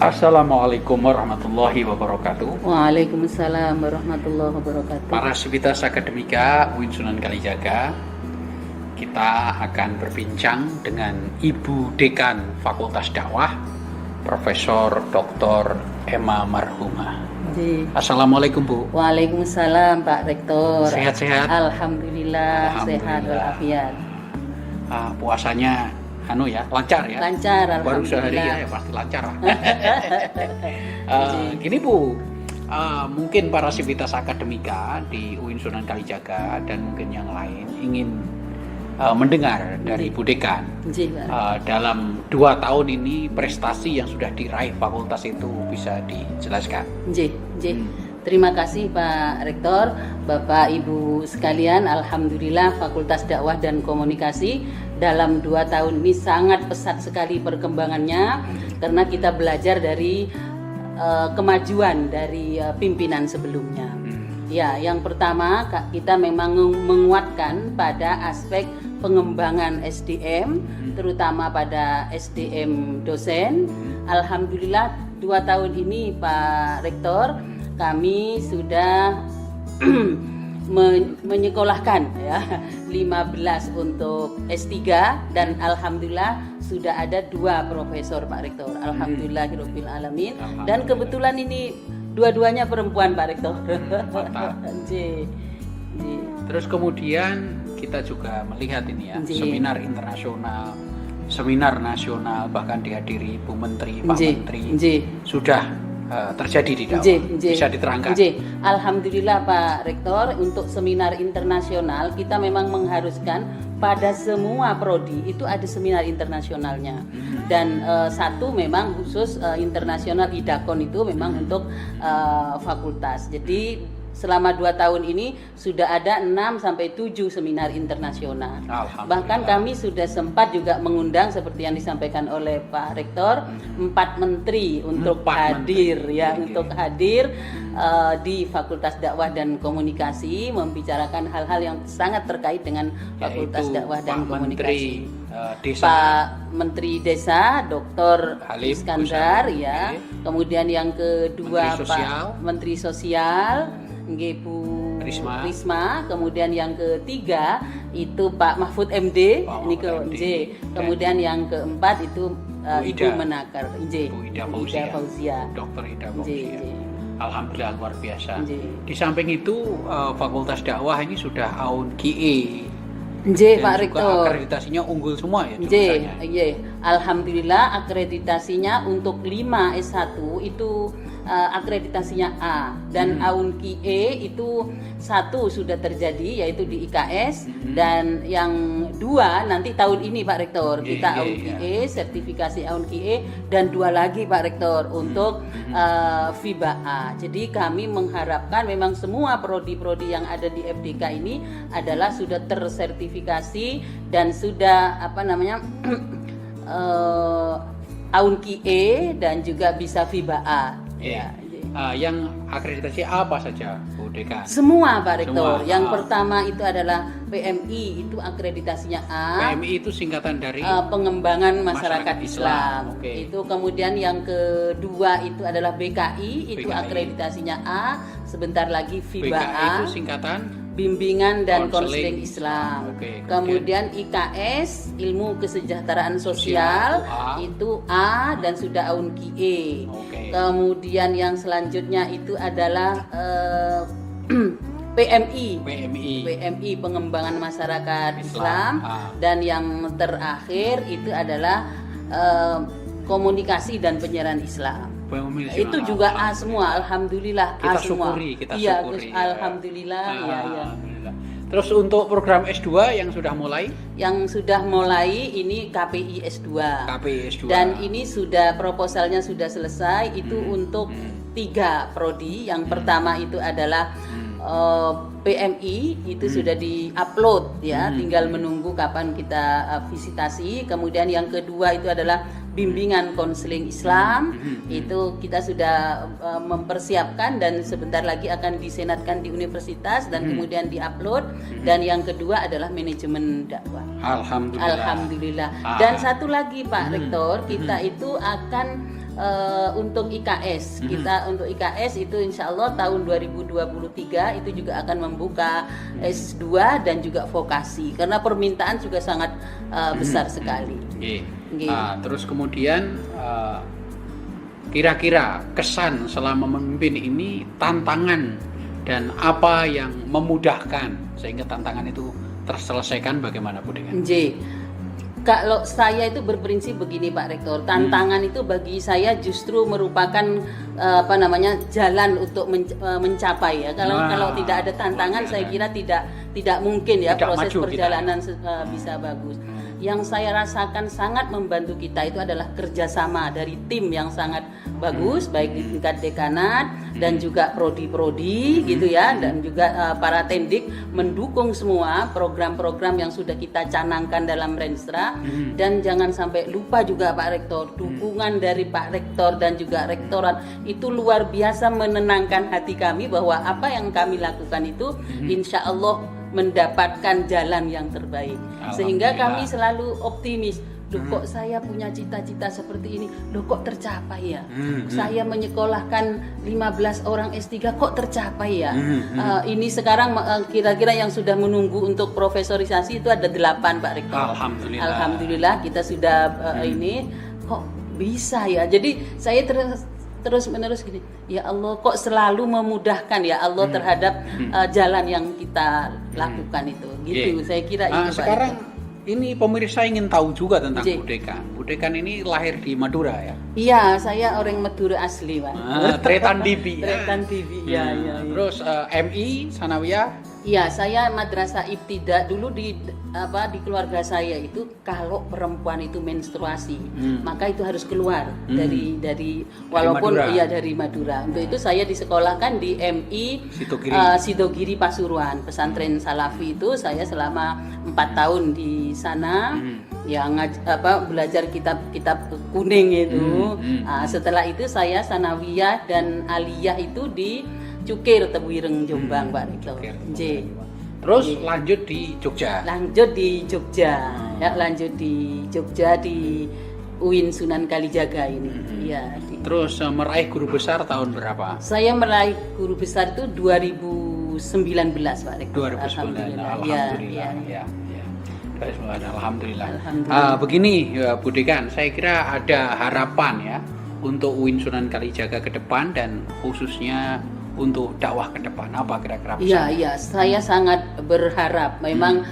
Assalamualaikum warahmatullahi wabarakatuh. Waalaikumsalam warahmatullahi wabarakatuh. Para sivitas akademika UIN Sunan Kalijaga, kita akan berbincang dengan Ibu Dekan Fakultas Dakwah, Profesor Dr. Emma Marhumah. Assalamualaikum Bu. Waalaikumsalam Pak Rektor. Sehat-sehat? Alhamdulillah, sehat walafiat. Puasanya lancar ya? Lancar, baru sehari ya pasti lancar lah. Gini Bu, mungkin para sivitas akademika di UIN Sunan Kalijaga dan mungkin yang lain ingin mendengar dari Bu Dekan dalam 2 tahun ini prestasi yang sudah diraih fakultas itu bisa dijelaskan. Terima kasih Pak Rektor, Bapak Ibu sekalian. Alhamdulillah Fakultas Dakwah dan Komunikasi dalam 2 tahun ini sangat pesat sekali perkembangannya, karena kita belajar dari kemajuan dari pimpinan sebelumnya. Ya, yang pertama kita memang menguatkan pada aspek pengembangan SDM, terutama pada SDM dosen. Alhamdulillah 2 tahun ini Pak Rektor, kami sudah menyekolahkan ya 15 untuk S3 dan alhamdulillah sudah ada 2 profesor Pak Rektor. Alhamdulillahirabbil alamin. Dan kebetulan ini dua-duanya perempuan Pak Rektor. Terus kemudian kita juga melihat ini ya, seminar internasional, seminar nasional, bahkan dihadiri Bu Menteri, Pak Menteri sudah terjadi di dakwah. Bisa diterangkan? Alhamdulillah Pak Rektor, untuk seminar internasional kita memang mengharuskan pada semua prodi itu ada seminar internasionalnya. Dan satu memang khusus internasional IDAKON itu memang untuk fakultas. Jadi selama 2 tahun ini sudah ada 6-7 seminar internasional. Bahkan kami sudah sempat juga mengundang seperti yang disampaikan oleh Pak Rektor 4 menteri untuk hadir untuk hadir di Fakultas Dakwah dan Komunikasi, membicarakan hal-hal yang sangat terkait dengan Fakultas Dakwah dan Komunikasi. Pak Menteri Desa Dr. Iskandar ya. Kemudian yang kedua Pak Menteri Sosial Bu Risma, kemudian yang ketiga itu Pak Mahfud MD, kemudian yang keempat itu Ibu Menakar, Bu Ida Fauzia, Dr. Ida Fauzia. Alhamdulillah luar biasa. Di samping itu Fakultas Dakwah ini sudah AUN QE. Pak Rektor. Akreditasinya unggul semua ya Alhamdulillah akreditasinya untuk 5 S1 itu akreditasinya A, dan AUN QE itu 1 sudah terjadi yaitu di IKS, dan yang 2 nanti tahun ini Pak Rektor kita AUN QE, sertifikasi AUN QE, dan 2 lagi Pak Rektor untuk FIBA A. Jadi kami mengharapkan memang semua prodi-prodi yang ada di FDK ini adalah sudah tersertifikasi dan sudah AUN QE dan juga bisa FIBA A. Yang akreditasi apa saja Bu Dekan? Semua Pak Rektor. Yang pertama itu adalah PMI, itu akreditasinya A. PMI itu singkatan dari pengembangan masyarakat Islam. Itu kemudian yang kedua itu adalah BKI, itu akreditasinya A. Sebentar lagi FIBA A. BKI itu singkatan Bimbingan dan Konseling Islam. Kemudian IKS, Ilmu Kesejahteraan Sosial, itu A dan sudah AUN QE. Kemudian yang selanjutnya itu adalah PMI, Pengembangan Masyarakat Islam. Dan yang terakhir itu adalah Komunikasi dan Penyiaran Islam. Itu juga A semua, alhamdulillah A semua. Kita syukuri. Alhamdulillah. Terus untuk program S2 yang sudah mulai? Yang sudah mulai ini KPI S2. Dan ini sudah proposalnya sudah selesai, itu untuk 3 prodi. Yang pertama itu adalah PMI, itu sudah di-upload ya, tinggal menunggu kapan kita visitasi. Kemudian yang kedua itu adalah bimbingan konseling Islam, itu kita sudah mempersiapkan dan sebentar lagi akan disenatkan di universitas dan kemudian diupload. Dan yang kedua adalah manajemen dakwah. Alhamdulillah. Dan satu lagi Pak Rektor, kita itu akan untuk IKS. Kita untuk IKS itu insya Allah tahun 2023 itu juga akan membuka S2 dan juga vokasi karena permintaan juga sangat besar sekali. Terus kemudian kira-kira kesan selama memimpin ini, tantangan dan apa yang memudahkan sehingga tantangan itu terselesaikan bagaimana Bu Dekan? Kalau saya itu berprinsip begini Pak Rektor, tantangan itu bagi saya justru merupakan jalan untuk mencapai ya. Kalau tidak ada tantangan saya kira tidak mungkin ya proses perjalanan bisa bagus. Yang saya rasakan sangat membantu kita itu adalah kerjasama dari tim yang sangat bagus, baik di tingkat dekanat dan juga prodi-prodi gitu ya, dan juga para tendik mendukung semua program-program yang sudah kita canangkan dalam Renstra. Dan jangan sampai lupa juga Pak Rektor, dukungan dari Pak Rektor dan juga Rektorat itu luar biasa menenangkan hati kami bahwa apa yang kami lakukan itu insya Allah mendapatkan jalan yang terbaik, sehingga kami selalu optimis. Loh kok saya punya cita-cita seperti ini, loh kok tercapai ya. Saya menyekolahkan 15 orang S3 kok tercapai ya. Ini sekarang kira-kira yang sudah menunggu untuk profesorisasi itu ada 8 Pak Rektor. Alhamdulillah kita sudah ini kok bisa ya. Jadi saya terus menerus gini, ya Allah kok selalu memudahkan ya Allah terhadap jalan yang kita lakukan itu gitu. Saya kira itu sekarang Pak. Ini pemirsa ingin tahu juga tentang Bu Dekan. Bu Dekan ini lahir di Madura ya? Iya, saya orang Madura asli Pak. Tretan Dibi. Tretan Dibi, ya. Terus MI, Sanawiyah? Iya, saya madrasah ibtida dulu di keluarga saya itu kalau perempuan itu menstruasi, maka itu harus keluar dari walaupun dari Madura. Untuk itu saya disekolahkan di MI Sidogiri Pasuruan, pesantren Salafi itu saya selama 4 tahun di sana. Yang belajar kitab kuning itu. Setelah itu saya sanawiyah dan aliyah itu di Cukir Tebuireng Jombang Pak Rektor. Terus lanjut di Jogja. Lanjut di Jogja di UIN Sunan Kalijaga ini. Terus meraih guru besar tahun berapa? Saya meraih guru besar itu 2019 Pak Rektor. 2019. Alhamdulillah. Begini Bu Dekan, saya kira ada harapan ya untuk UIN Sunan Kalijaga ke depan dan khususnya untuk dakwah ke depan. Apa kira-kira? Iya, saya sangat berharap memang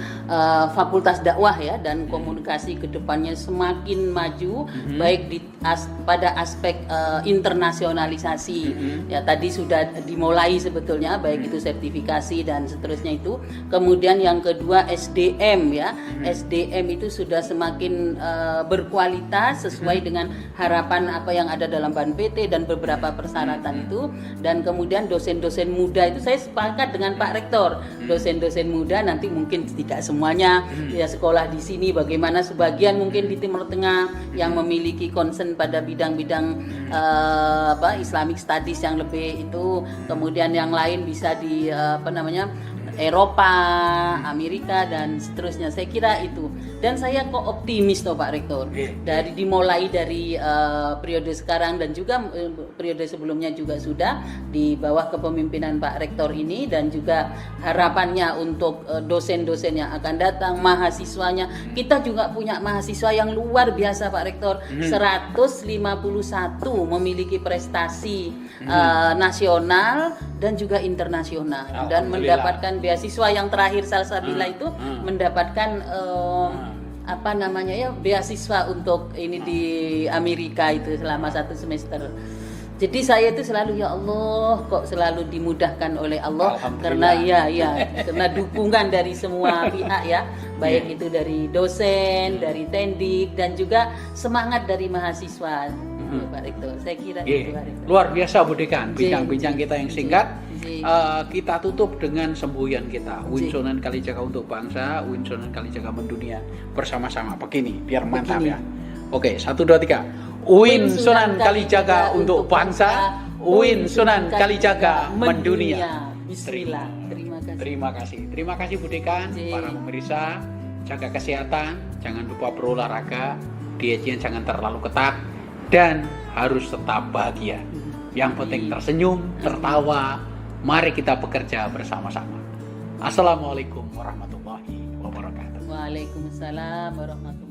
fakultas dakwah ya dan komunikasi ke depannya semakin maju, baik pada aspek internasionalisasi. Ya tadi sudah dimulai sebetulnya, baik itu sertifikasi dan seterusnya itu. Kemudian yang kedua SDM ya. SDM itu sudah semakin berkualitas sesuai dengan harapan apa yang ada dalam Ban PT dan beberapa persyaratan itu. Dan kemudian dosen-dosen muda itu saya sepakat dengan Pak Rektor. Dosen-dosen muda nanti mungkin tidak semuanya ya sekolah di sini, bagaimana sebagian mungkin di Timur Tengah yang memiliki concern pada bidang-bidang Islamic Studies yang lebih itu, kemudian yang lain bisa di Eropa, Amerika dan seterusnya. Saya kira itu. Dan saya kok optimis toh Pak Rektor. Dimulai dari periode sekarang dan juga periode sebelumnya juga sudah di bawah kepemimpinan Pak Rektor ini, dan juga harapannya untuk dosen-dosen yang akan datang, mahasiswanya. Kita juga punya mahasiswa yang luar biasa Pak Rektor. 151 memiliki prestasi nasional dan juga internasional dan mendapatkan beasiswa. Yang terakhir Salsabila itu mendapatkan beasiswa untuk ini di Amerika itu selama 1 semester. Jadi saya itu selalu ya Allah kok selalu dimudahkan oleh Allah karena karena dukungan dari semua pihak ya, baik itu dari dosen, dari tendik dan juga semangat dari mahasiswa. Pak Rektor, saya kira itu Pak Rektor. Luar biasa Bu Dekan, bincang-bincang kita yang singkat. Kita tutup dengan semboyan kita, UIN Sunan Kalijaga untuk bangsa, UIN Sunan Kalijaga mendunia bersama-sama. Begini, biar mantap ya. Oke, 1, 2, 3. UIN Sunan Kalijaga untuk bangsa, UIN Sunan Kalijaga mendunia. Bismillah. Terima kasih Bu Dekan. Para pemirsa, jaga kesehatan, jangan lupa berolahraga, dietnya jangan terlalu ketat. dan harus tetap bahagia. Yang penting tersenyum, tertawa. Mari kita bekerja bersama-sama. Assalamualaikum warahmatullahi wabarakatuh. Waalaikumsalam warahmatullahi wabarakatuh.